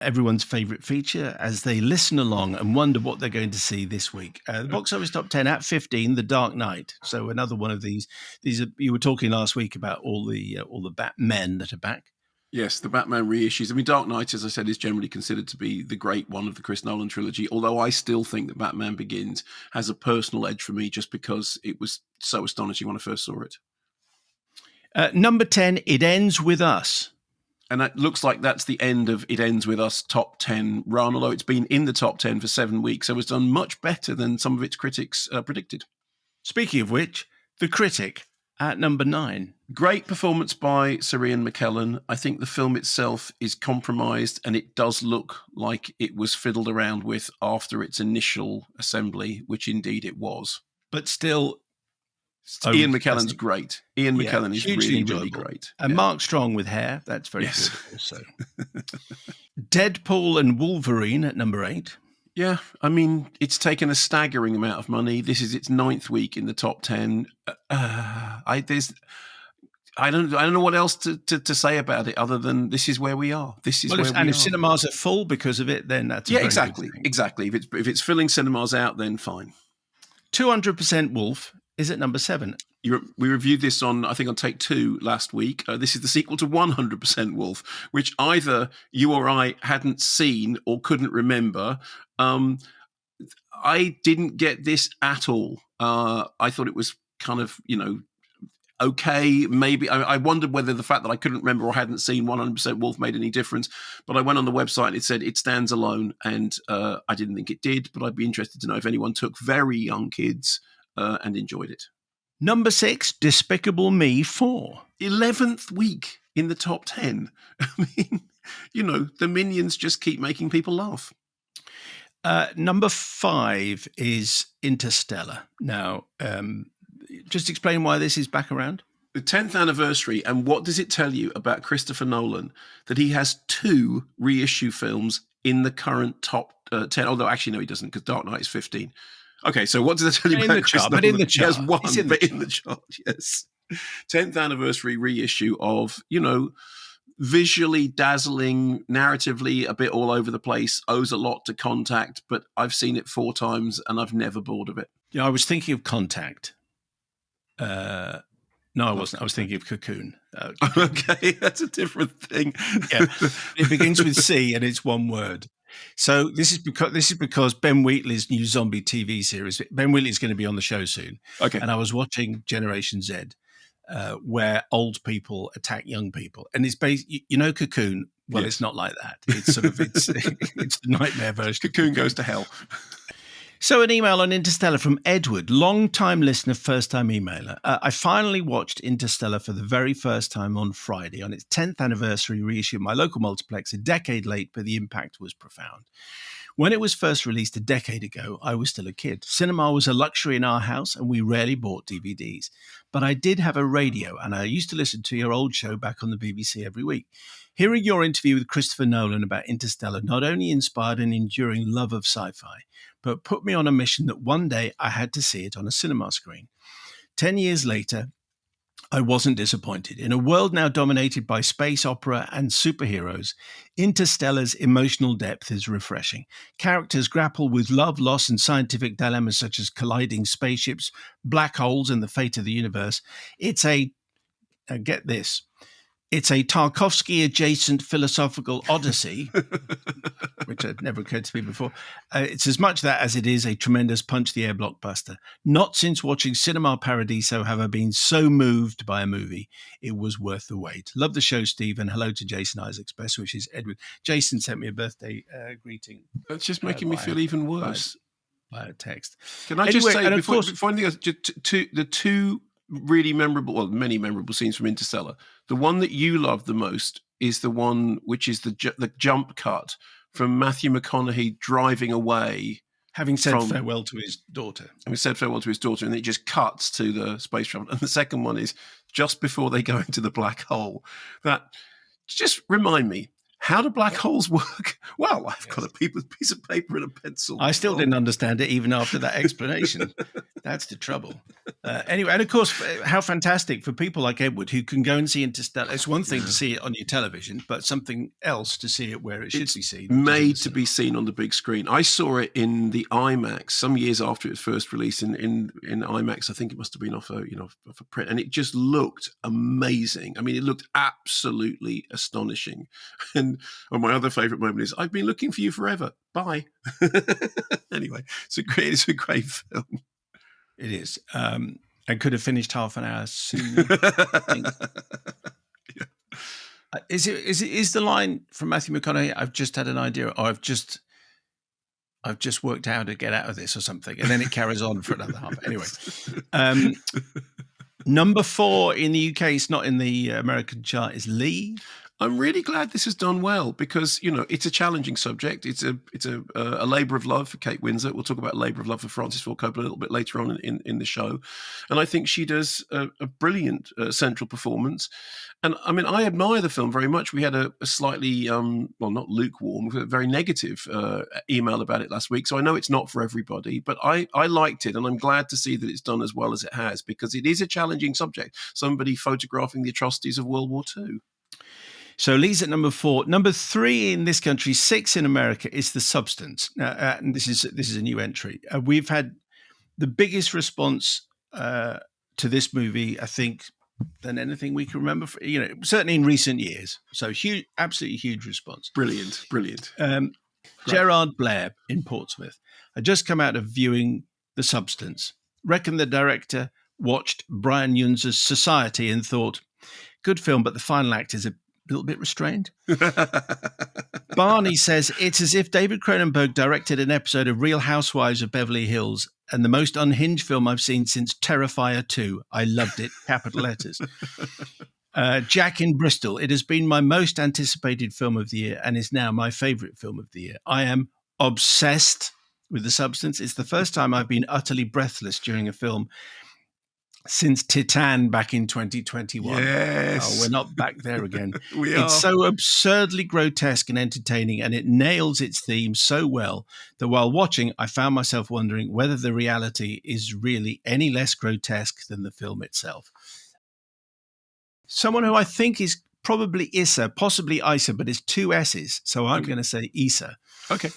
everyone's favourite feature as they listen along and wonder what they're going to see this week. The box office top 10 at 15, The Dark Knight. So another one of these. These are, you were talking last week about all the Batmen that are back. Yes, the Batman reissues. I mean, Dark Knight, as I said, is generally considered to be the great one of the Chris Nolan trilogy, although I still think that Batman Begins has a personal edge for me just because it was so astonishing when I first saw it. Number 10, It Ends With Us. And that looks like that's the end of It Ends With Us top 10 run, although it's been in the top 10 for 7 weeks, so it's done much better than some of its critics predicted. Speaking of which, The Critic at number 9. Great performance by Sir Ian McKellen. I think the film itself is compromised, and it does look like it was fiddled around with after its initial assembly, which indeed it was. But still... Ian McKellen's great. Ian McKellen is really, really great. And Mark Strong with hair. That's very good also. Deadpool and Wolverine at number 8. Yeah, I mean, it's taken a staggering amount of money. This is its 9th week in the top 10. I don't know what else to say about it other than this is where we are. This is where we are. And if cinemas are full because of it, then that's exactly. If it's filling cinemas out, then fine. 200% Wolf is at number 7. We reviewed this on Take 2 last week. This is the sequel to 100% Wolf, which either you or I hadn't seen or couldn't remember. I didn't get this at all. I thought it was kind of, okay. Maybe I wondered whether the fact that I couldn't remember or hadn't seen 100% Wolf made any difference. But I went on the website and it said it stands alone, and I didn't think it did. But I'd be interested to know if anyone took very young kids and enjoyed it. Number 6, Despicable Me 4. 11th week in the top 10. I mean, the Minions just keep making people laugh. Number 5 is Interstellar. Now, just explain why this is back around. The 10th anniversary, and what does it tell you about Christopher Nolan? That he has 2 reissue films in the current top 10, although actually no, he doesn't, because Dark Knight is 15. Okay, so what does it tell you about Chris Nolan? But in the chart. He has one, in the chart, yes. 10th anniversary reissue of, visually dazzling, narratively a bit all over the place, owes a lot to Contact, but I've seen it 4 times and I've never bored of it. Yeah, I was thinking of Contact. No, I wasn't. I was thinking of Cocoon. Okay, that's a different thing. Yeah, it begins with C and it's one word. So this is because Ben Wheatley's new zombie TV series. Ben Wheatley is going to be on the show soon. Okay, and I was watching Generation Z, where old people attack young people, and it's based. Cocoon. Well, It's not like that. It's sort of it's the nightmare version. Cocoon goes to hell. So an email on Interstellar from Edward, long-time listener, first-time emailer. I finally watched Interstellar for the very first time on Friday on its 10th anniversary reissue at my local multiplex, a decade late, but the impact was profound. When it was first released a decade ago, I was still a kid. Cinema was a luxury in our house, and we rarely bought DVDs. But I did have a radio, and I used to listen to your old show back on the BBC every week. Hearing your interview with Christopher Nolan about Interstellar not only inspired an enduring love of sci-fi, but put me on a mission that one day I had to see it on a cinema screen. 10 years later, I wasn't disappointed. In a world now dominated by space opera and superheroes, Interstellar's emotional depth is refreshing. Characters grapple with love, loss, and scientific dilemmas such as colliding spaceships, black holes, and the fate of the universe. It's a Tarkovsky-adjacent philosophical odyssey, which had never occurred to me before. It's as much that as it is a tremendous punch-the-air blockbuster. Not since watching Cinema Paradiso have I been so moved by a movie. It was worth the wait. Love the show, Steve, and hello to Jason Isaacs. Best wishes, Edward. Jason sent me a birthday greeting. That's just making me feel even worse. By a text. Can I just say, before anything else, the two really memorable, many memorable scenes from Interstellar. The one that you love the most is the one which is the jump cut from Matthew McConaughey driving away. Having said farewell to his daughter. And then it just cuts to the space travel. And the second one is just before they go into the black hole. That just remind me, how do black holes work? Well, I've got a piece of paper and a pencil. I still didn't understand it even after that explanation. That's the trouble. Anyway, and of course, how fantastic for people like Edward who can go and see Interstellar. It's one thing to see it on your television, but something else to see it where it should be seen. Made to be seen on the big screen. I saw it in the IMAX some years after it was first released in IMAX. I think it must have been off a print, and it just looked amazing. I mean, it looked absolutely astonishing. And my other favorite moment is, "I've been looking for you forever. Bye." Anyway, it's a great film. It is. And could have finished half an hour sooner. I think. Yeah. Is the line from Matthew McConaughey, "I've just had an idea," or I've just worked out how to get out of this," or something, and then it carries on for another half. Anyway, number 4 in the UK, it's not in the American chart, is Lee. I'm really glad this has done well because, it's a challenging subject. It's a labour of love for Kate Winslet. We'll talk about labour of love for Francis Ford Coppola a little bit later on in the show. And I think she does a brilliant central performance. And I mean, I admire the film very much. We had a slightly, not lukewarm, very negative email about it last week. So I know it's not for everybody, but I liked it. And I'm glad to see that it's done as well as it has, because it is a challenging subject. Somebody photographing the atrocities of World War II. So Lee's at number 4. Number 3 in this country, 6 in America, is The Substance. And this is a new entry. We've had the biggest response to this movie, I think, than anything we can remember. Certainly in recent years. So huge, absolutely huge response. Brilliant. Gerard Blair in Portsmouth had just come out of viewing The Substance. Reckon the director watched Brian Yunz's Society and thought, "Good film, but the final act is a little bit restrained." Barney says, "It's as if David Cronenberg directed an episode of Real Housewives of Beverly Hills, and the most unhinged film I've seen since Terrifier 2. I loved it," capital letters. Jack in Bristol, "It has been my most anticipated film of the year and is now my favourite film of the year. I am obsessed with The Substance. It's the first time I've been utterly breathless during a film since Titan back in 2021. Yes. Oh, we're not back there again. We are. It's so absurdly grotesque and entertaining, and it nails its theme so well that while watching, I found myself wondering whether the reality is really any less grotesque than the film itself." Someone who I think is probably Issa, possibly Isa, but it's 2 S's, so I'm going to say Issa. Okay.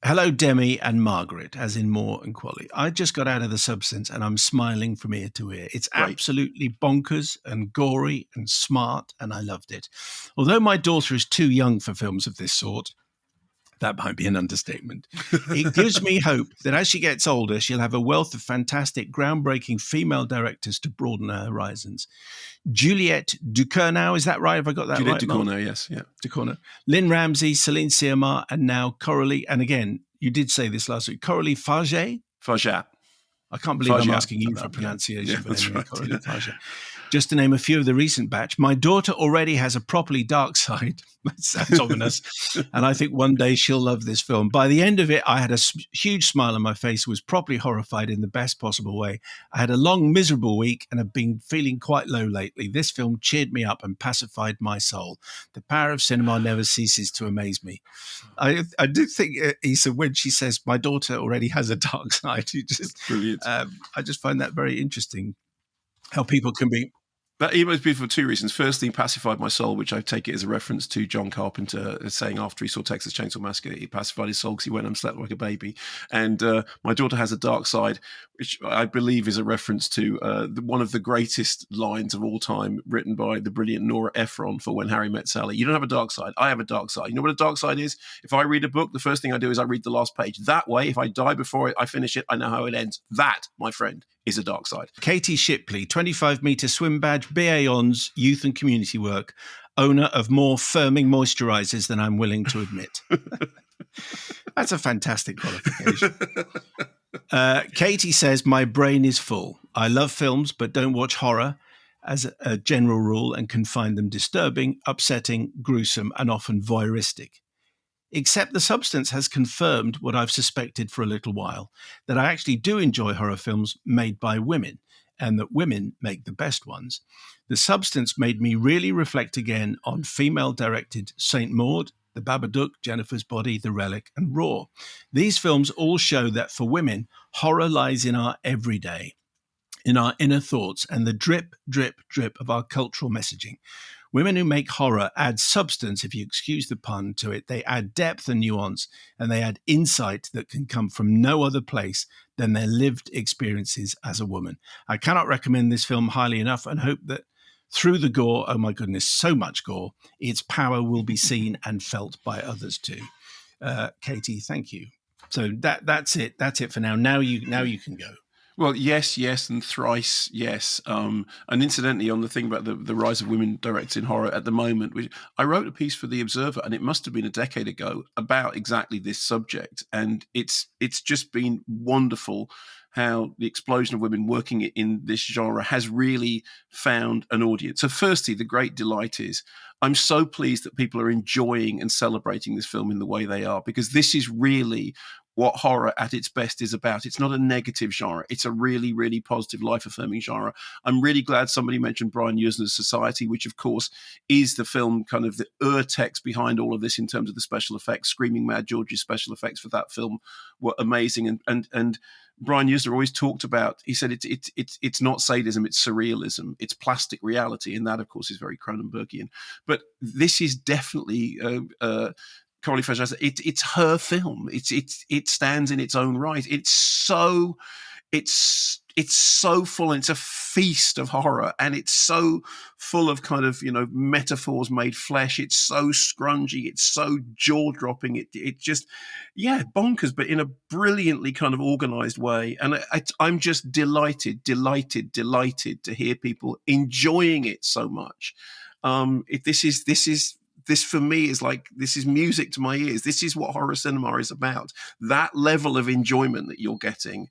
"Hello, Demi and Margaret," as in Moore and Qualley. "I just got out of The Substance and I'm smiling from ear to ear. It's absolutely bonkers and gory and smart, and I loved it. Although my daughter is too young for films of this sort," that might be an understatement, "it gives me hope that as she gets older, she'll have a wealth of fantastic, groundbreaking female directors to broaden her horizons. Juliette Ducournau, is that right? Have I got that Juliette right? Ducournau, yes. Yeah. Ducournau. Lynn Ramsey, Celine Sciamma, and now Coralie, and again, you did say this last week, Coralie Farget? Farget. I can't believe I'm Farget. asking you for pronunciation. Yeah, that's anyway, right. Coralie Farget. Just to name a few of the recent batch, my daughter already has a properly dark side. That sounds ominous. And I think one day she'll love this film. By the end of it, I had a huge smile on my face, was properly horrified in the best possible way. I had a long, miserable week and have been feeling quite low lately. This film cheered me up and pacified my soul. The power of cinema never ceases to amaze me." I do think, Issa, when she says, "My daughter already has a dark side," Brilliant. I just find that very interesting. How people can be. That email is beautiful for 2 reasons. Firstly, pacified my soul, which I take it as a reference to John Carpenter saying after he saw Texas Chainsaw Massacre, he pacified his soul because he went and slept like a baby. And my daughter has a dark side, which I believe is a reference to one of the greatest lines of all time written by the brilliant Nora Ephron for When Harry Met Sally. "You don't have a dark side. I have a dark side. You know what a dark side is? If I read a book, the first thing I do is I read the last page. That way, if I die before I finish it, I know how it ends. That, my friend, is a dark side." Katie Shipley, 25-meter swim badge, BA Ons, youth and community work, owner of more firming moisturizers than I'm willing to admit. That's a fantastic qualification. Katie says, "My brain is full. I love films, but don't watch horror as a general rule and can find them disturbing, upsetting, gruesome, and often voyeuristic. Except The Substance has confirmed what I've suspected for a little while, that I actually do enjoy horror films made by women, and that women make the best ones. The Substance made me really reflect again on female-directed Saint Maud, The Babadook, Jennifer's Body, The Relic, and Raw. These films all show that for women, horror lies in our everyday. in our inner thoughts and the drip, drip, drip of our cultural messaging. Women who make horror add substance, if you excuse the pun, to it. They add depth and nuance, and they add insight that can come from no other place than their lived experiences as a woman. I cannot recommend this film highly enough and hope that through the gore, oh my goodness, so much gore, its power will be seen and felt by others too. Katie, thank you. So that's it. That's it for now. Now you can go. Well, yes, and thrice yes. And incidentally, on the thing about the rise of women directors in horror at the moment, which I wrote a piece for The Observer, and it must have been a decade ago, about exactly this subject. And it's just been wonderful how the explosion of women working in this genre has really found an audience. So firstly, the great delight is I'm so pleased that people are enjoying and celebrating this film in the way they are, because this is really what horror at its best is about. It's not a negative genre. It's a really, really positive, life-affirming genre. I'm really glad somebody mentioned Brian Usner's Society, which, of course, is the film, kind of the text behind all of this in terms of the special effects. Screaming Mad George's special effects for that film were amazing. And Brian Usner always talked about, he said it's not sadism, it's surrealism, it's plastic reality. And that, of course, is very Cronenbergian. But this is definitely... Coralie Fraser, it's her film. It stands in its own right. It's so full, and it's a feast of horror, and it's so full of kind of metaphors made flesh. It's so scrungy. It's so jaw dropping. It just bonkers, but in a brilliantly kind of organized way. And I'm just delighted to hear people enjoying it so much. This for me is like, this is music to my ears. This is what horror cinema is about. That level of enjoyment that you're getting,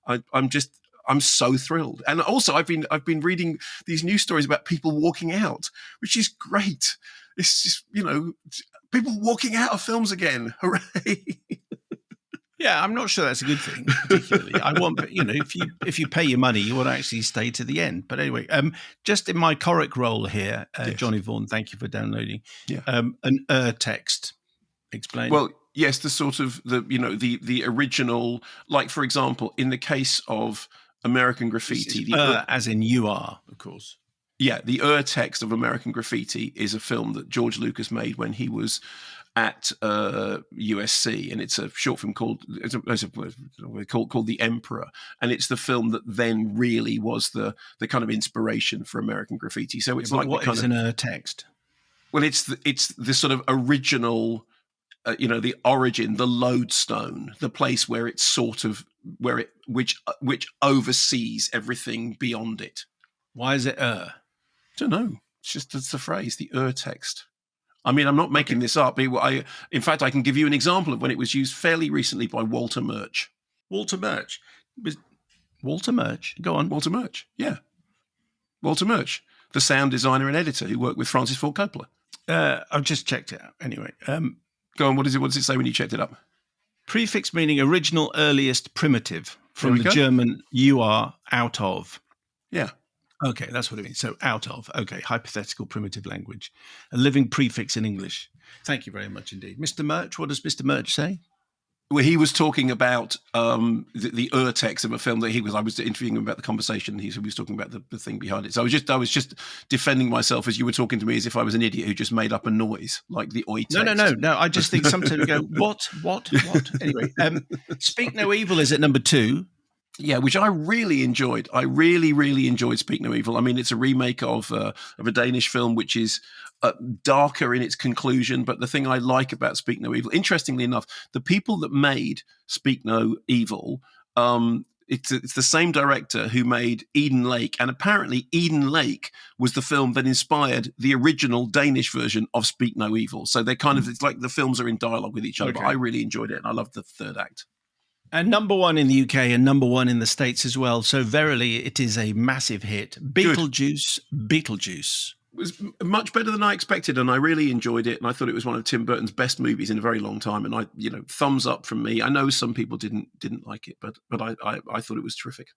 I'm so thrilled. And also, I've been reading these news stories about people walking out, which is great. It's just people walking out of films again. Hooray! Yeah, I'm not sure that's a good thing, particularly. I want, if you pay your money, you want to actually stay to the end. But anyway, just in my choric role here, yes. Johnny Vaughan, thank you for downloading. Yeah. An text. Explain. Well, yes, the sort of the original, like for example, in the case of American Graffiti, as in you are, of course. Yeah, the text of American Graffiti is a film that George Lucas made when he was at USC, and it's a short film called The Emperor, and it's the film that then really was the kind of inspiration for American Graffiti. So it's like what is an text? Well, it's the sort of original, the origin, the lodestone, the place where it's sort of which oversees everything beyond it. Why is it I don't know. It's the phrase, the text. I mean, I'm not making this up. In fact, I can give you an example of when it was used fairly recently by Walter Murch. Walter Murch? Walter Murch? Go on. Walter Murch, yeah. Walter Murch, the sound designer and editor who worked with Francis Ford Coppola. I've just checked it out. Anyway. Go on, what does it say when you checked it up? Prefix meaning original, earliest, primitive. From the German, you are, out of. Yeah. Okay, that's what it means. So out of. Okay, hypothetical primitive language. A living prefix in English. Thank you very much indeed. Mr. Murch, what does Mr. Murch say? Well, he was talking about the text of a film that I was interviewing him about the conversation. He was talking about the thing behind it. So I was just defending myself as you were talking to me, as if I was an idiot who just made up a noise like the oi text. No. I just think sometimes we go, what? Anyway, Speak No Evil is at number 2. Yeah, which I really enjoyed. I really, really enjoyed Speak No Evil. I mean, it's a remake of a Danish film, which is darker in its conclusion. But the thing I like about Speak No Evil, interestingly enough, the people that made Speak No Evil, it's the same director who made Eden Lake. And apparently Eden Lake was the film that inspired the original Danish version of Speak No Evil. So they're kind of, it's like the films are in dialogue with each other. Okay. But I really enjoyed it. And I loved the third act. And number 1 in the UK and number 1 in the States as well. So verily, it is a massive hit. Beetlejuice. It was much better than I expected, and I really enjoyed it. And I thought it was one of Tim Burton's best movies in a very long time. And thumbs up from me. I know some people didn't like it, but I thought it was terrific.